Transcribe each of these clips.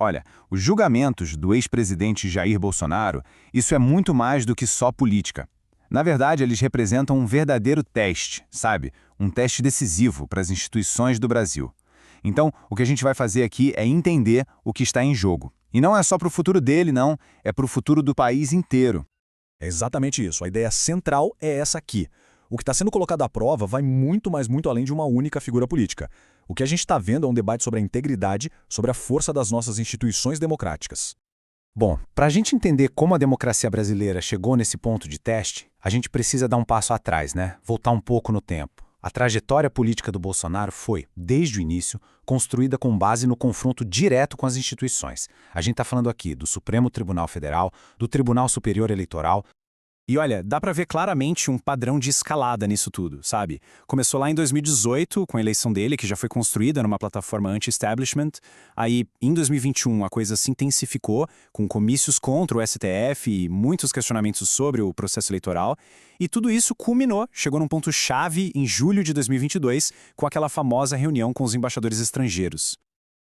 Olha, os julgamentos do ex-presidente Jair Bolsonaro, isso é muito mais do que só política. Na verdade, eles representam um verdadeiro teste, sabe? Um teste decisivo para as instituições do Brasil. Então, o que a gente vai fazer aqui é entender o que está em jogo. E não é só para o futuro dele, não. É para o futuro do país inteiro. É exatamente isso. A ideia central é essa aqui. O que está sendo colocado à prova vai muito, mas muito além de uma única figura política. O que a gente está vendo é um debate sobre a integridade, sobre a força das nossas instituições democráticas. Bom, para a gente entender como a democracia brasileira chegou nesse ponto de teste, a gente precisa dar um passo atrás, né? Voltar um pouco no tempo. A trajetória política do Bolsonaro foi, desde o início, construída com base no confronto direto com as instituições. A gente está falando aqui do Supremo Tribunal Federal, do Tribunal Superior Eleitoral. E olha, dá pra ver claramente um padrão de escalada nisso tudo, sabe? Começou lá em 2018, com a eleição dele, que já foi construída numa plataforma anti-establishment. Aí, em 2021, a coisa se intensificou, com comícios contra o STF e muitos questionamentos sobre o processo eleitoral. E tudo isso culminou, chegou num ponto-chave em julho de 2022, com aquela famosa reunião com os embaixadores estrangeiros.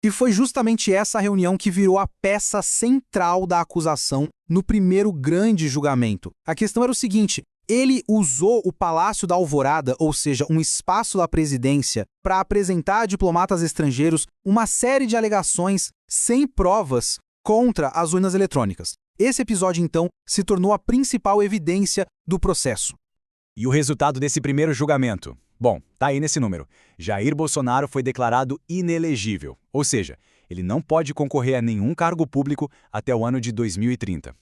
E foi justamente essa reunião que virou a peça central da acusação no primeiro grande julgamento. A questão era o seguinte: ele usou o Palácio da Alvorada, ou seja, um espaço da presidência, para apresentar a diplomatas estrangeiros uma série de alegações sem provas contra as urnas eletrônicas. Esse episódio, então, se tornou a principal evidência do processo. E o resultado desse primeiro julgamento? Bom, tá aí nesse número. Jair Bolsonaro foi declarado inelegível, ou seja, ele não pode concorrer a nenhum cargo público até o ano de 2030.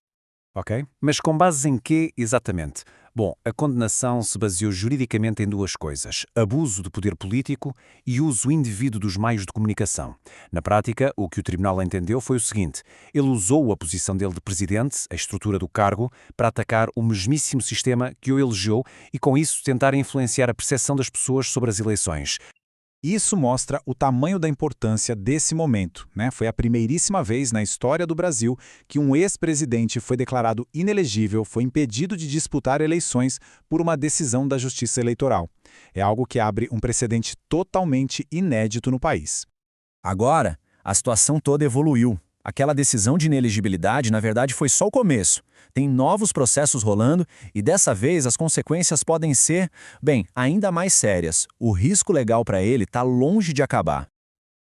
Ok? Mas com base em quê exatamente? Bom, a condenação se baseou juridicamente em duas coisas: abuso de poder político e uso indevido dos meios de comunicação. Na prática, o que o tribunal entendeu foi o seguinte: ele usou a posição dele de presidente, a estrutura do cargo, para atacar o mesmíssimo sistema que o elegeu e, com isso, tentar influenciar a percepção das pessoas sobre as eleições. Isso mostra o tamanho da importância desse momento, né? Foi a primeiríssima vez na história do Brasil que um ex-presidente foi declarado inelegível, foi impedido de disputar eleições por uma decisão da Justiça Eleitoral. É algo que abre um precedente totalmente inédito no país. Agora, a situação toda evoluiu. Aquela decisão de inelegibilidade, na verdade, foi só o começo. Tem novos processos rolando e, dessa vez, as consequências podem ser, bem, ainda mais sérias. O risco legal para ele está longe de acabar.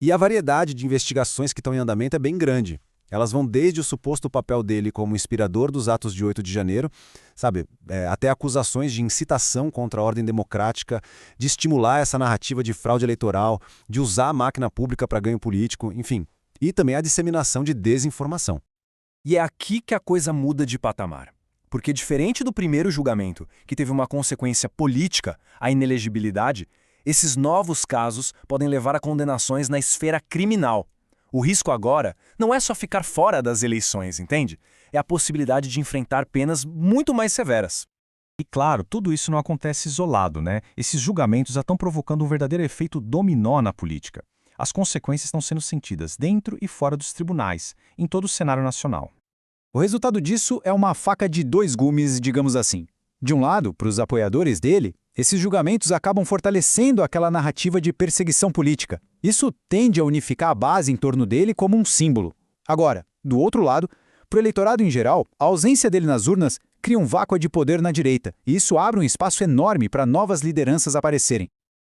E a variedade de investigações que estão em andamento é bem grande. Elas vão desde o suposto papel dele como inspirador dos atos de 8 de janeiro, sabe, até acusações de incitação contra a ordem democrática, de estimular essa narrativa de fraude eleitoral, de usar a máquina pública para ganho político, enfim. E também a disseminação de desinformação. E é aqui que a coisa muda de patamar. Porque, diferente do primeiro julgamento, que teve uma consequência política, a inelegibilidade, esses novos casos podem levar a condenações na esfera criminal. O risco agora não é só ficar fora das eleições, entende? É a possibilidade de enfrentar penas muito mais severas. E claro, tudo isso não acontece isolado, né? Esses julgamentos já estão provocando um verdadeiro efeito dominó na política. As consequências estão sendo sentidas dentro e fora dos tribunais, em todo o cenário nacional. O resultado disso é uma faca de dois gumes, digamos assim. De um lado, para os apoiadores dele, esses julgamentos acabam fortalecendo aquela narrativa de perseguição política. Isso tende a unificar a base em torno dele como um símbolo. Agora, do outro lado, para o eleitorado em geral, a ausência dele nas urnas cria um vácuo de poder na direita, e isso abre um espaço enorme para novas lideranças aparecerem.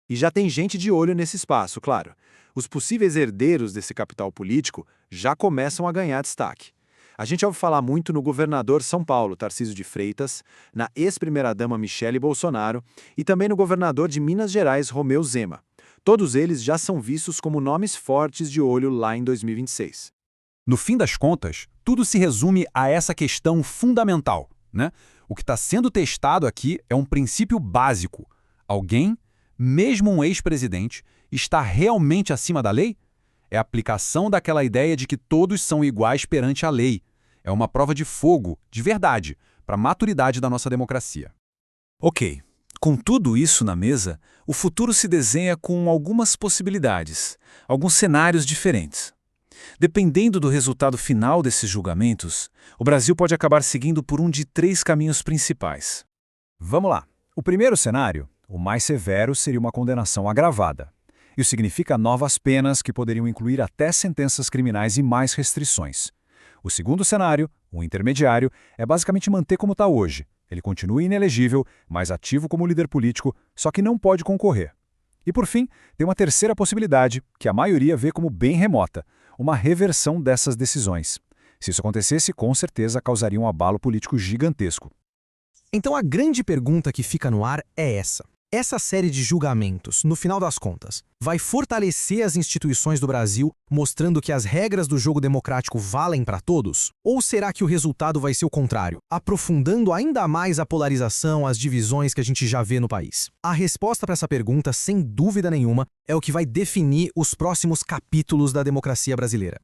E já tem gente de olho nesse espaço, claro. Os possíveis herdeiros desse capital político já começam a ganhar destaque. A gente ouve falar muito no governador São Paulo, Tarcísio de Freitas, na ex-primeira-dama Michele Bolsonaro e também no governador de Minas Gerais, Romeu Zema. Todos eles já são vistos como nomes fortes de olho lá em 2026. No fim das contas, tudo se resume a essa questão fundamental, né? O que está sendo testado aqui é um princípio básico. Alguém, mesmo um ex-presidente, está realmente acima da lei? É a aplicação daquela ideia de que todos são iguais perante a lei. É uma prova de fogo, de verdade, para a maturidade da nossa democracia. Ok, com tudo isso na mesa, o futuro se desenha com algumas possibilidades, alguns cenários diferentes. Dependendo do resultado final desses julgamentos, o Brasil pode acabar seguindo por um de 3 caminhos principais. Vamos lá. O primeiro cenário, o mais severo, seria uma condenação agravada. Isso significa novas penas que poderiam incluir até sentenças criminais e mais restrições. O segundo cenário, o intermediário, é basicamente manter como está hoje. Ele continua inelegível, mas ativo como líder político, só que não pode concorrer. E por fim, tem uma terceira possibilidade, que a maioria vê como bem remota, uma reversão dessas decisões. Se isso acontecesse, com certeza causaria um abalo político gigantesco. Então a grande pergunta que fica no ar é essa. Essa série de julgamentos, no final das contas, vai fortalecer as instituições do Brasil, mostrando que as regras do jogo democrático valem para todos? Ou será que o resultado vai ser o contrário, aprofundando ainda mais a polarização, as divisões que a gente já vê no país? A resposta para essa pergunta, sem dúvida nenhuma, é o que vai definir os próximos capítulos da democracia brasileira.